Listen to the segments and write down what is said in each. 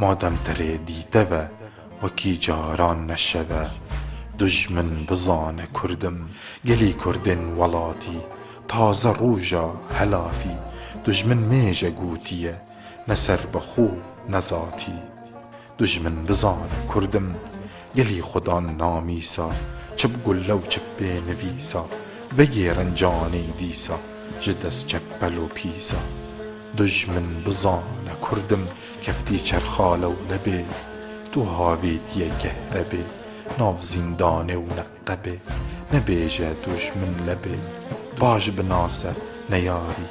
مادەم تەرێ دیتەوە وەکی جاران نەشەوە دژمن بزانە کوردم گەلی کوردن وڵاتی تازە ڕۆژە هەلاتی دژمن مێژە گوتیە نەسەر بەخۆ نەزاتی دژمن بزانە کوردم گەلی خودان نامیسا چ بگولە و چ بێنڤیسە بەگێڕن جانەی دیسە ji dest çeppel û pîsa dujmin bizane Kurdim kefti çerxale û lebê tu havêtiye gehrebê nav zîndanê û neqebê nebêje dujmin lebê baş binase neyarî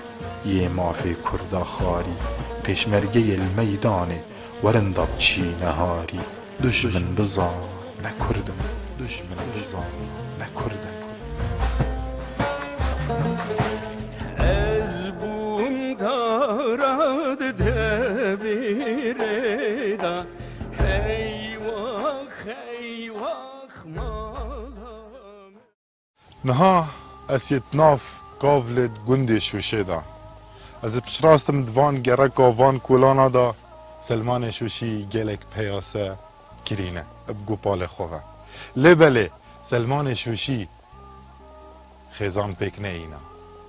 yê mafê Kurda xarî pêşmergeyê li meydanê werin da biçîne harî dujmin bizane Kurdim dujmin bizane Kurdim نها اسیت ناف گاولد گندی شوشه دا از پشراستم دوان گرک گاوان کولانا دا سلمان شوشی گلک پیاسه کرینه ابگو پال خواه لبله سلمان شوشی خیزان پیکنه اینا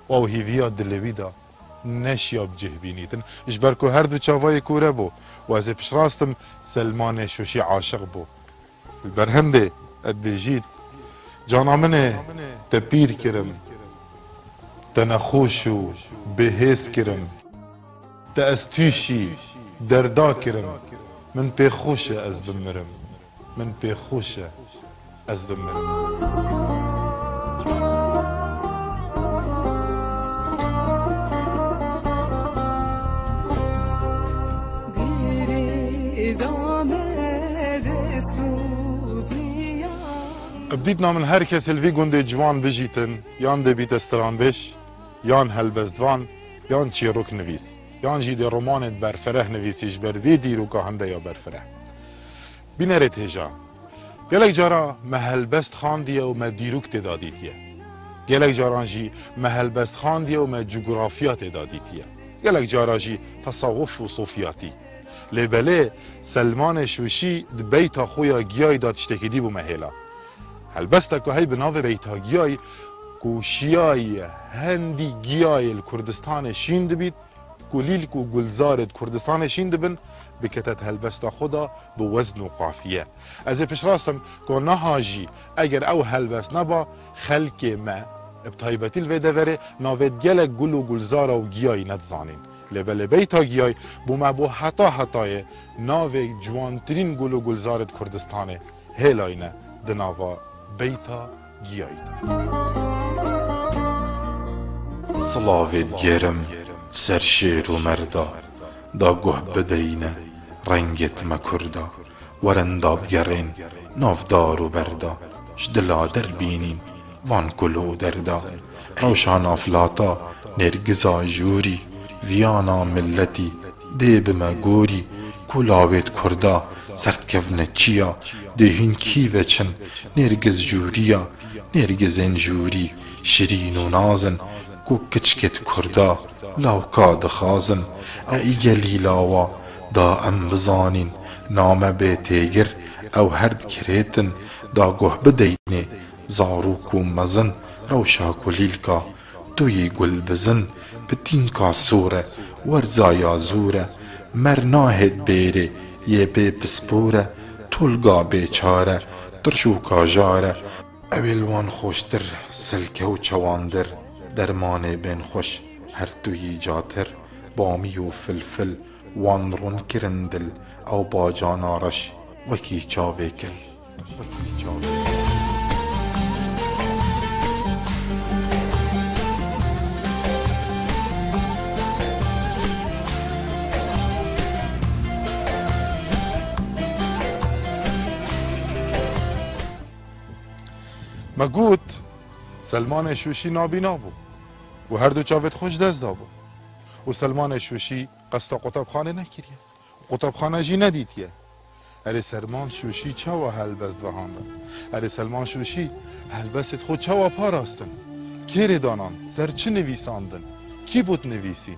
و هیویا دلوی دا نشیاب جهبینیتن اجبر که هر دو چاوای کوره بو و از پشراستم سلمان شوشی عاشق بو البرهنده ادبیجید جانا منه تپیر کرم تنخوش و بهیس کرم تأستوشی دردا کرم من پی خوشه از بمرم من پی خوشه از بمرم بديتنا من هر کس الوی گنده جوان بجیتن یان دبیت استران بش یان هلبزدوان یان چیروک نویس یان جید رومانت برفره نویسیش بر وی دیرو که هنده یا برفره بینرت هجا گلک جارا مهلبست خاندیه و مدیروک تدادیتیه گلک جاران جی مهلبست خاندیه و مجغرافیا تدادیتیه گلک جارا جی تصوف و صوفیاتی لبله سلمان شوشی بیتا خویا گیای داد شتکیدی بو مهلا البته که هی بناو بیتاگیای کوشیای هندی گیای کردستان شیند بید کلیل کو گلزارد کردستان شیند بن بکتت هلبستا خدا به وزن و قافیه از پیش راستم که نهاجی اگر او هلبست نبا خلک ما ابتایبتی الویدوره ناوید گلک گل و گلزار و گیای ندزانین لبل بیتاگیای بو ما بو حتای ناوی جوانترین گل و گلزارد کردستان هیلاینه دناوا بیتا گیایید سلاوید گرم سر شیر و مردا دا گوه بدینه رنگت مکردا ورندا بگرین نافدار و بردا شدلا در بینین وان کلو دردا روشان افلاتا نرگزا جوری ویانا ملتی دی بمگوری کلاوید کردا سرد کفنه چیا دهین کی وچن نرگز جوریا نرگزن جوری شیرین و نازن کو کچکت کردا لاوکا دخازن ای گلیلاوا دا ام بزانین نامه به تیگر او هرد کریتن دا گوه بدینه زاروکو مزن روشا کلیلکا توی گل بزن بتین کا سوره ورزایا زوره مرناهد بیره یه به پسپوره تولگا بیچاره درشو کاجاره اویلوان خوشتر سلکه و چواندر درمان بین خوش هر توی جاتر بامی و فلفل وان رون کرندل او با جانارش وکی چاوه کل مگوت سلمان شوشی نابینا بو و هر دو چاوت خوش دست دا بو و سلمان شوشی قصد قطب خانه نکریه قطب خانه جی ندیدیه اره سلمان شوشی چوا هلبست وهاندن اره سلمان شوشی هلبست خود چوا پاراستن کیر دانان سر چه نویساندن کی بود نویسی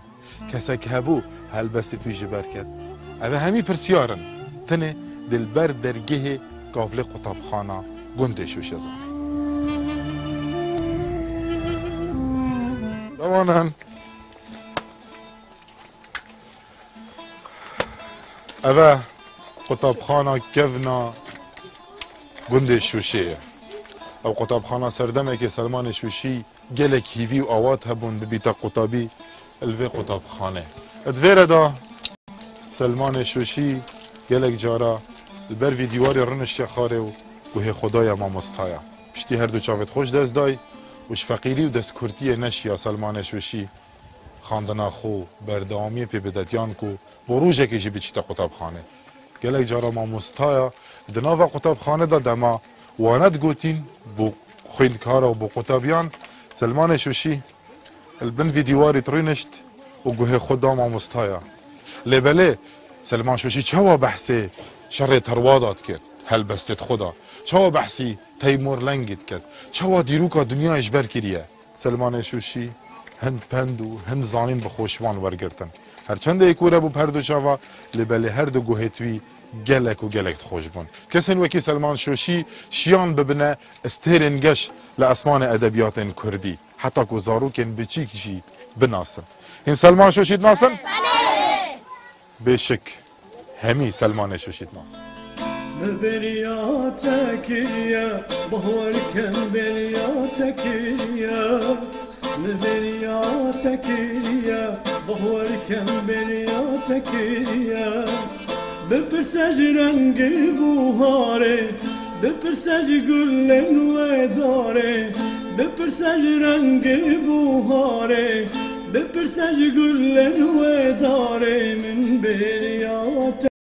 کسک هبو هلبست توی جبر کرد اوه همی پرسیارن تنه دلبر درگه قافل قطابخانه گنده شوشی زانه بمانن اوه قطابخانه کفنا گنده شوشیه او قطابخانه سردمه که سلمان شوشی گلک هیوی و آوات هبون ببیتا قطابی الوی قطابخانه ادویره دا سلمان شوشی گلک جارا البر ویدیواری رنش خاره و گوه خدای ما مستایا پشتی هر دو چاوت خوش دست دای وش فقیری و دست کرتی نشیا سلمان شوشی خاندنا خو بردامی پی بدتیان کو بروژه که جی بچیتا قطابخانه گلک جارا ما مستایا دناوا قطابخانه دا دما واند گوتین بو خویندکارا و بو قطابیان سلمان شوشی البن ویدیواری ترینشت و گوه خدا ما مستایا لبله سلمان شوشی چوا بحثی شر تروادات کرد هل بستت خدا چوا بحثی تیمور لنگید کرد چوا دیروکا دنیا اجبر کریه سلمان شوشی هند پند و هند زانین بخوشوان ورگرتن هرچند ایکوره بو پردو چوا لبله هر دو گوه توی گلک و گلک خوش بون کسن وکی سلمان شوشی شیان ببنه استهرنگش لاسمان ادبیات کردی حتی که زاروکن بچی کشی بناسن این سلمان شوشی ناسن؟ بله بشک همی سلمان شوشی ناسن برياتك يا بهورك برياتك يا برياتك يا بهورك برياتك يا بپرسج رنگ بوهاره بپرسج گل وداره بپرسج رنگ بوهاره بپرسج گل وداره من بریات